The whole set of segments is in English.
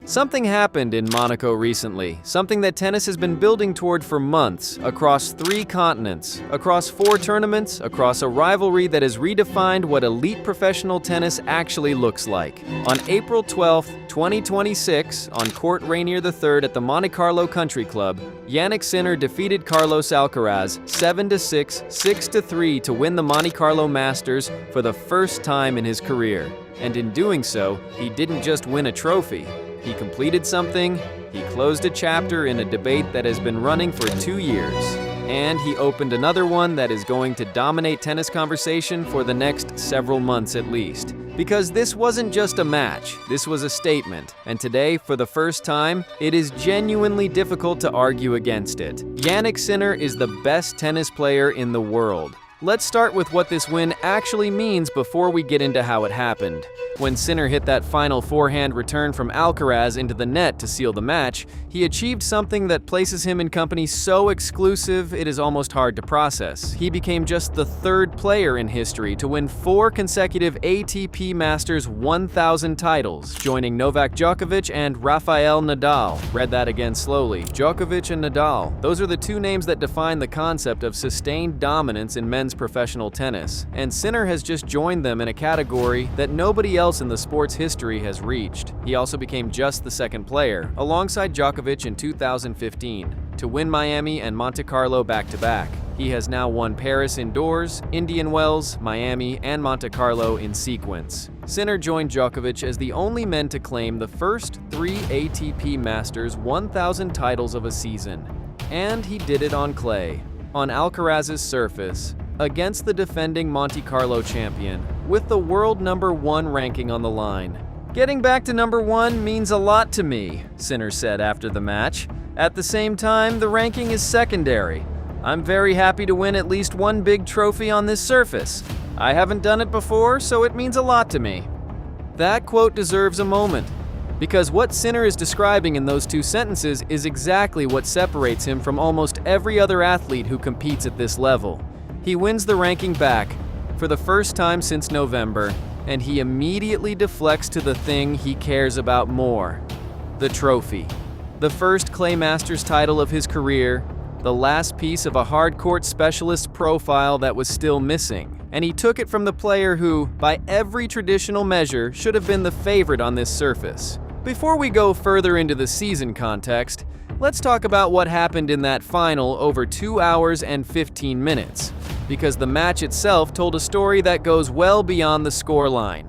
Something happened in Monaco recently, something that tennis has been building toward for months, across 3 continents, across 4 tournaments, across a rivalry that has redefined what elite professional tennis actually looks like. On April 12, 2026, on Court Rainier III at the Monte Carlo Country Club, Jannik Sinner defeated Carlos Alcaraz 7-6, 6-3 to win the Monte Carlo Masters for the first time in his career. And in doing so, he didn't just win a trophy. He completed something, he closed a chapter in a debate that has been running for 2 years. And he opened another one that is going to dominate tennis conversation for the next several months at least. Because this wasn't just a match, this was a statement. And today, for the first time, it is genuinely difficult to argue against it. Jannik Sinner is the best tennis player in the world. Let's start with what this win actually means before we get into how it happened. When Sinner hit that final forehand return from Alcaraz into the net to seal the match, he achieved something that places him in company so exclusive it is almost hard to process. He became just the 3rd player in history to win 4 consecutive ATP Masters 1000 titles, joining Novak Djokovic and Rafael Nadal. Read that again slowly. Djokovic and Nadal. Those are the 2 names that define the concept of sustained dominance in men's professional tennis, and Sinner has just joined them in a category that nobody else in the sport's history has reached. He also became just the 2nd player, alongside Djokovic in 2015, to win Miami and Monte Carlo back-to-back. He has now won Paris indoors, Indian Wells, Miami, and Monte Carlo in sequence. Sinner joined Djokovic as the only men to claim the first 3 ATP Masters 1000 titles of a season. And he did it on clay, on Alcaraz's surface, against the defending Monte Carlo champion, with the world #1 ranking on the line. "Getting back to #1 means a lot to me," Sinner said after the match. "At the same time, the ranking is secondary. I'm very happy to win at least one big trophy on this surface. I haven't done it before, so it means a lot to me." That quote deserves a moment, because what Sinner is describing in those 2 sentences is exactly what separates him from almost every other athlete who competes at this level. He wins the ranking back, for the first time since November, and he immediately deflects to the thing he cares about more: the trophy. The first Clay Masters title of his career, the last piece of a hard-court specialist profile that was still missing. And he took it from the player who, by every traditional measure, should have been the favorite on this surface. Before we go further into the season context, let's talk about what happened in that final over 2 hours and 15 minutes, because the match itself told a story that goes well beyond the scoreline.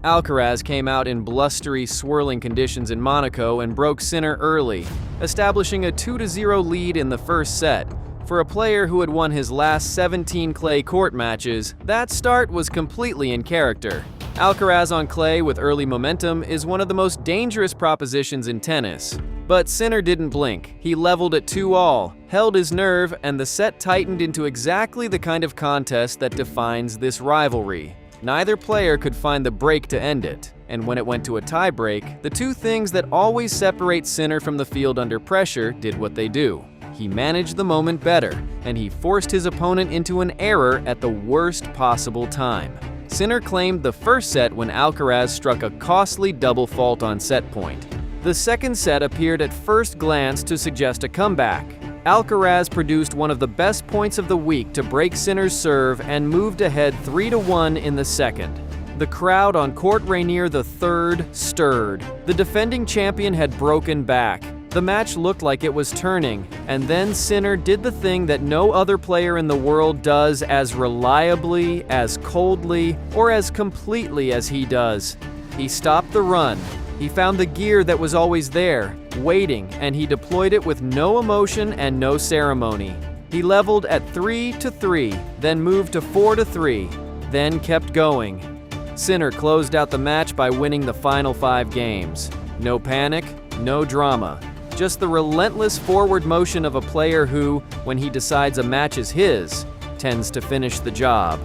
Alcaraz came out in blustery, swirling conditions in Monaco and broke Sinner early, establishing a 2-0 lead in the first set. For a player who had won his last 17 clay court matches, that start was completely in character. Alcaraz on clay with early momentum is one of the most dangerous propositions in tennis. But Sinner didn't blink. He leveled at 2-all, held his nerve, and the set tightened into exactly the kind of contest that defines this rivalry. Neither player could find the break to end it, and when it went to a tie-break, the 2 things that always separate Sinner from the field under pressure did what they do. He managed the moment better, and he forced his opponent into an error at the worst possible time. Sinner claimed the first set when Alcaraz struck a costly double fault on set point. The second set appeared at first glance to suggest a comeback. Alcaraz produced one of the best points of the week to break Sinner's serve and moved ahead 3-1 in the second. The crowd on Court Rainier III stirred. The defending champion had broken back. The match looked like it was turning, and then Sinner did the thing that no other player in the world does as reliably, as coldly, or as completely as he does. He stopped the run. He found the gear that was always there, waiting, and he deployed it with no emotion and no ceremony. He leveled at 3-3, then moved to 4-3, then kept going. Sinner closed out the match by winning the final 5 games. No panic, no drama. Just the relentless forward motion of a player who, when he decides a match is his, tends to finish the job.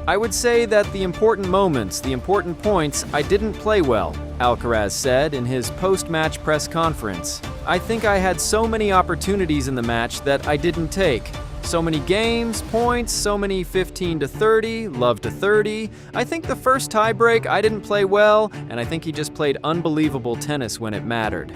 "I would say that the important moments, the important points, I didn't play well," Alcaraz said in his post-match press conference. "I think I had so many opportunities in the match that I didn't take. So many games, points, so many 15 to 30, love to 30. I think the first tiebreak I didn't play well, and I think he just played unbelievable tennis when it mattered.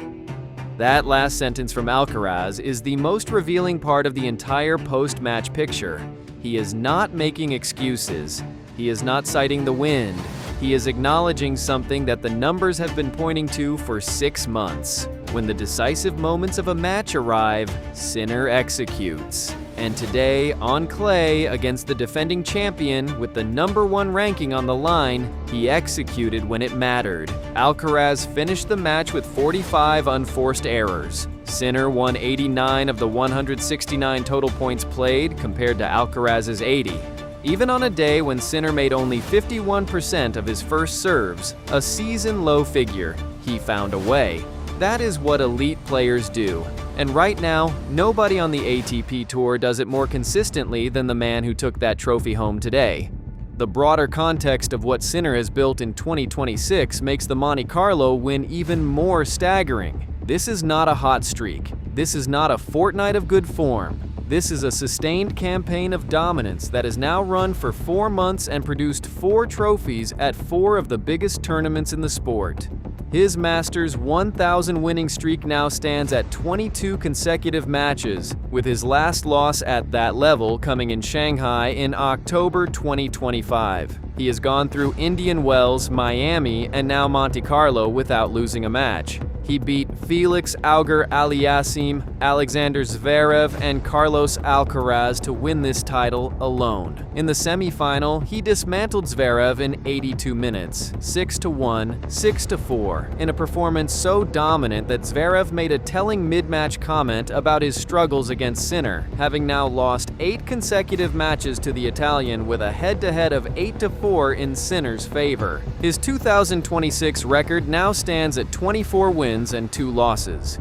That last sentence from Alcaraz is the most revealing part of the entire post-match picture. He is not making excuses. He is not citing the wind. He is acknowledging something that the numbers have been pointing to for 6 months. When the decisive moments of a match arrive, Sinner executes. And today, on clay, against the defending champion with the #1 ranking on the line, he executed when it mattered. Alcaraz finished the match with 45 unforced errors. Sinner won 89 of the 169 total points played, compared to Alcaraz's 80. Even on a day when Sinner made only 51% of his first serves, a season-low figure, he found a way. That is what elite players do. And right now, nobody on the ATP Tour does it more consistently than the man who took that trophy home today. The broader context of what Sinner has built in 2026 makes the Monte Carlo win even more staggering. This is not a hot streak. This is not a fortnight of good form. This is a sustained campaign of dominance that has now run for 4 months and produced 4 trophies at 4 of the biggest tournaments in the sport. His Masters 1,000 winning streak now stands at 22 consecutive matches, with his last loss at that level coming in Shanghai in October 2025. He has gone through Indian Wells, Miami, and now Monte Carlo without losing a match. He beat Felix Auger-Aliassime, Alexander Zverev, and Carlos Alcaraz to win this title alone. In the semi-final, he dismantled Zverev in 82 minutes, 6-1, 6-4, in a performance so dominant that Zverev made a telling mid-match comment about his struggles against Sinner, having now lost 8 consecutive matches to the Italian with a head-to-head of 8-4 in Sinner's favor. His 2026 record now stands at 24 wins and 2 losses.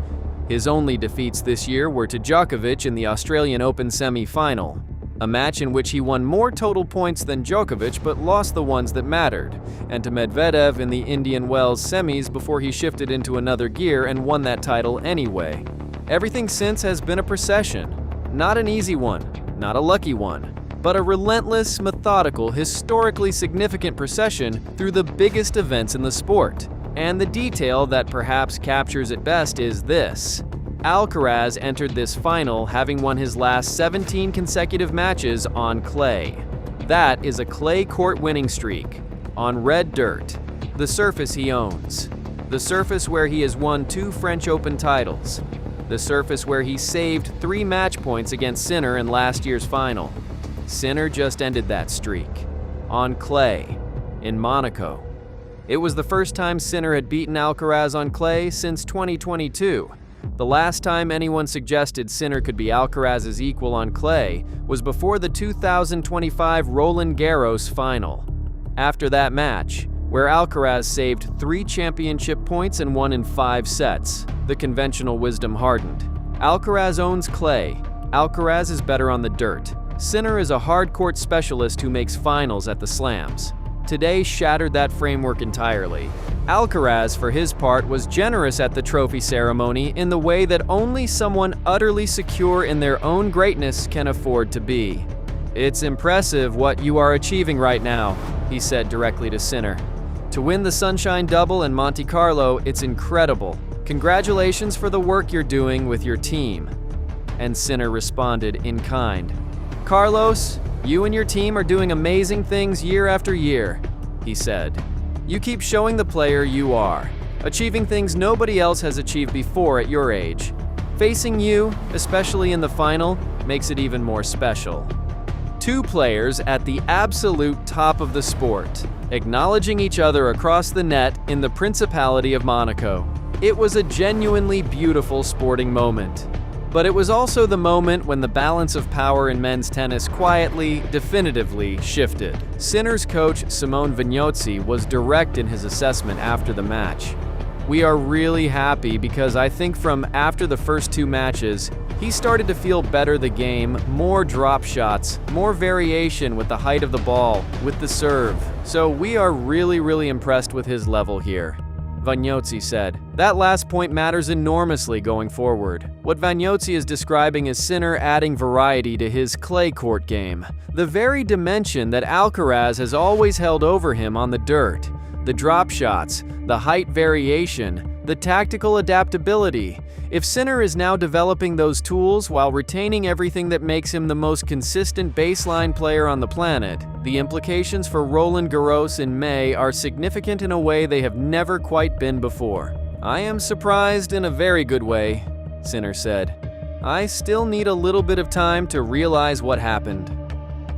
His only defeats this year were to Djokovic in the Australian Open semi-final, a match in which he won more total points than Djokovic but lost the ones that mattered, and to Medvedev in the Indian Wells semis before he shifted into another gear and won that title anyway. Everything since has been a procession. Not an easy one, not a lucky one, but a relentless, methodical, historically significant procession through the biggest events in the sport. And the detail that perhaps captures it best is this. Alcaraz entered this final having won his last 17 consecutive matches on clay. That is a clay court winning streak, on red dirt, the surface he owns, the surface where he has won 2 French Open titles, the surface where he saved 3 match points against Sinner in last year's final. Sinner just ended that streak, on clay, in Monaco. It was the first time Sinner had beaten Alcaraz on clay since 2022. The last time anyone suggested Sinner could be Alcaraz's equal on clay was before the 2025 Roland Garros final. After that match, where Alcaraz saved 3 championship points and won in 5 sets, the conventional wisdom hardened. Alcaraz owns clay. Alcaraz is better on the dirt. Sinner is a hard court specialist who makes finals at the slams. Today shattered that framework entirely. Alcaraz, for his part, was generous at the trophy ceremony in the way that only someone utterly secure in their own greatness can afford to be. "It's impressive what you are achieving right now," he said directly to Sinner. "To win the Sunshine Double in Monte Carlo, it's incredible. Congratulations for the work you're doing with your team." And Sinner responded in kind. "Carlos, you and your team are doing amazing things year after year," he said. "You keep showing the player you are, achieving things nobody else has achieved before at your age. Facing you, especially in the final, makes it even more special." 2 players at the absolute top of the sport, acknowledging each other across the net in the Principality of Monaco. It was a genuinely beautiful sporting moment. But it was also the moment when the balance of power in men's tennis quietly, definitively shifted. Sinner's coach, Simone Vignozzi, was direct in his assessment after the match. "We are really happy because I think from after the first 2 matches, he started to feel better the game, more drop shots, more variation with the height of the ball, with the serve. So we are really impressed with his level here." Vagnozzi said. That last point matters enormously going forward. What Vagnozzi is describing is Sinner adding variety to his clay court game, the very dimension that Alcaraz has always held over him on the dirt. The drop shots, the height variation, the tactical adaptability. If Sinner is now developing those tools while retaining everything that makes him the most consistent baseline player on the planet, the implications for Roland Garros in May are significant in a way they have never quite been before. I am surprised in a very good way, Sinner said. I still need a little bit of time to realize what happened.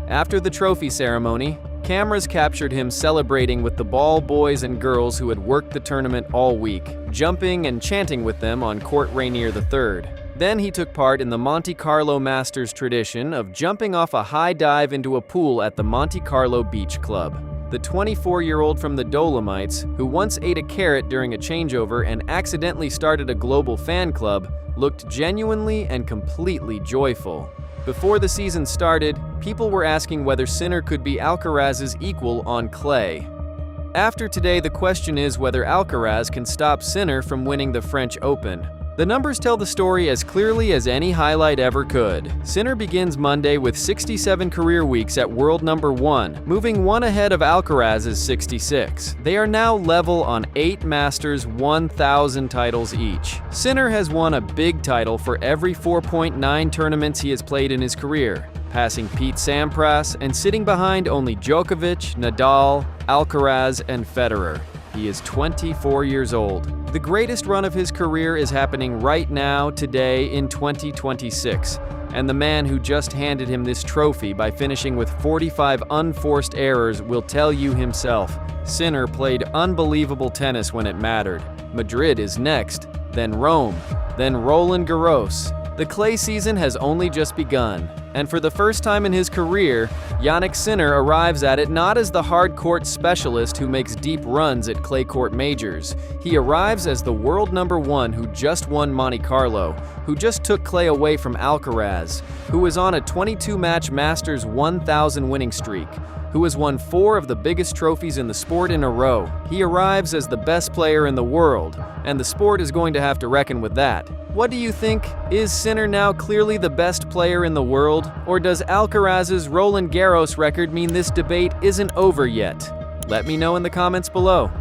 After the trophy ceremony, cameras captured him celebrating with the ball boys and girls who had worked the tournament all week, jumping and chanting with them on Court Rainier III. Then he took part in the Monte Carlo Masters tradition of jumping off a high dive into a pool at the Monte Carlo Beach Club. The 24-year-old from the Dolomites, who once ate a carrot during a changeover and accidentally started a global fan club, looked genuinely and completely joyful. Before the season started, people were asking whether Sinner could be Alcaraz's equal on clay. After today, the question is whether Alcaraz can stop Sinner from winning the French Open. The numbers tell the story as clearly as any highlight ever could. Sinner begins Monday with 67 career weeks at world number 1, moving one ahead of Alcaraz's 66. They are now level on 8 Masters 1,000 titles each. Sinner has won a big title for every 4.9 tournaments he has played in his career, passing Pete Sampras and sitting behind only Djokovic, Nadal, Alcaraz, and Federer. He is 24 years old. The greatest run of his career is happening right now, today, in 2026. And the man who just handed him this trophy by finishing with 45 unforced errors will tell you himself. Sinner played unbelievable tennis when it mattered. Madrid is next, then Rome, then Roland Garros. The clay season has only just begun, and for the first time in his career, Jannik Sinner arrives at it not as the hard court specialist who makes deep runs at clay court majors. He arrives as the world number 1 who just won Monte Carlo, who just took clay away from Alcaraz, who is on a 22-match Masters 1,000 winning streak, who has won 4 of the biggest trophies in the sport in a row. He arrives as the best player in the world, and the sport is going to have to reckon with that. What do you think? Is Sinner now clearly the best player in the world? Or does Alcaraz's Roland Garros record mean this debate isn't over yet? Let me know in the comments below.